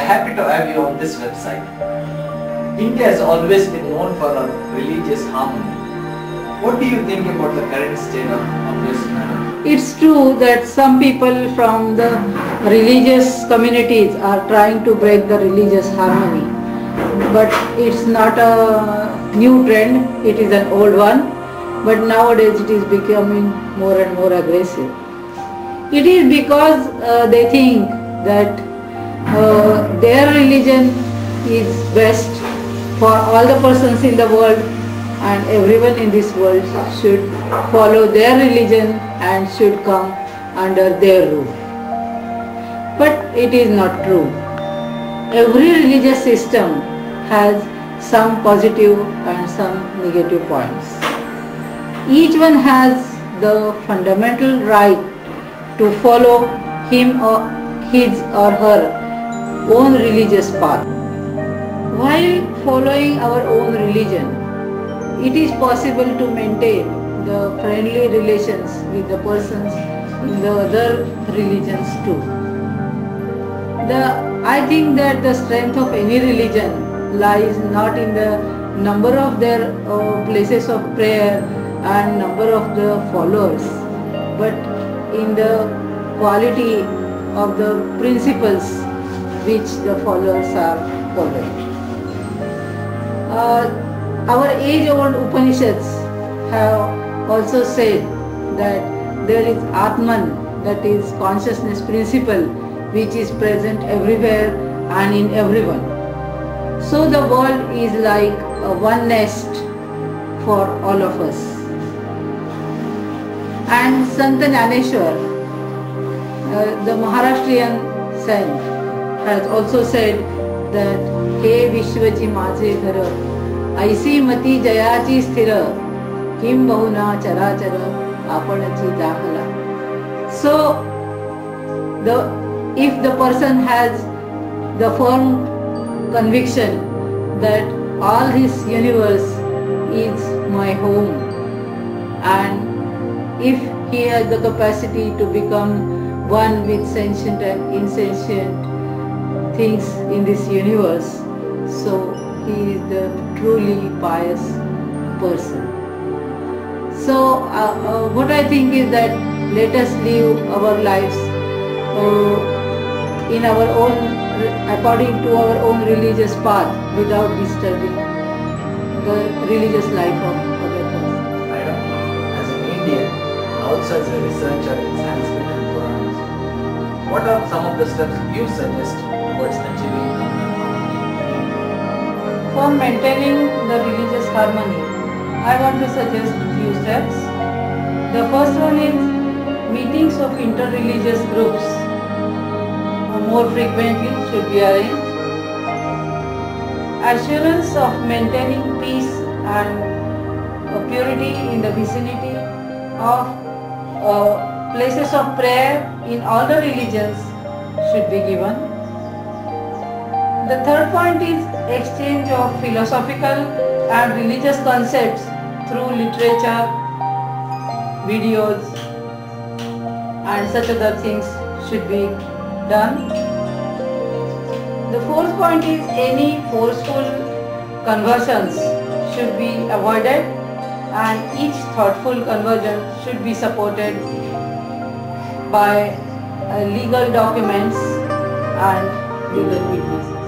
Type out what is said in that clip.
Happy to have you on this website. India has always been known for a religious harmony. What do you think about the current state of this matter? It's true that some people from the religious communities are trying to break the religious harmony. But it's not a new trend, it is an old one. But nowadays it is becoming more and more aggressive. It is because they think that their religion is best for all the persons in the world, and everyone in this world should follow their religion and should come under their roof. But it is not true. Every religious system has some positive and some negative points. Each one has the fundamental right to follow him or his or her own religious path. While following our own religion, it is possible to maintain the friendly relations with the persons in the other religions too. I think that the strength of any religion lies not in the number of their places of prayer and number of the followers, but in the quality of the principles which the followers are following. Our age-old Upanishads have also said that there is Atman, that is consciousness principle, which is present everywhere and in everyone. So the world is like a one nest for all of us. And Sant Jnaneshwar, the Maharashtrian saint, has also said that हे विश्वची माझे घर ऐसी मती जयाची स्थिर किम बहुना चराचर आपणची दाखला. So if the person has the firm conviction that all this universe is my home, and if he has the capacity to become one with sentient and insentient things in this universe, so he is the truly pious person. So what I think is that let us live our lives in our own, according to our own religious path, without disturbing the religious life of other persons. As an Indian, also as a researcher in Sanskrit and Puranas, what are some of the steps you suggest towards achieving harmony? For maintaining the religious harmony, I want to suggest few steps. The first one is meetings of inter-religious groups more frequently should be arranged. Assurance of maintaining peace and purity in the vicinity of places of prayer in all the religions should be given. The third point is exchange of philosophical and religious concepts through literature, videos, and such other things should be done. The fourth point is any forceful conversions should be avoided, and each thoughtful conversion should be supported by legal documents and legal witnesses.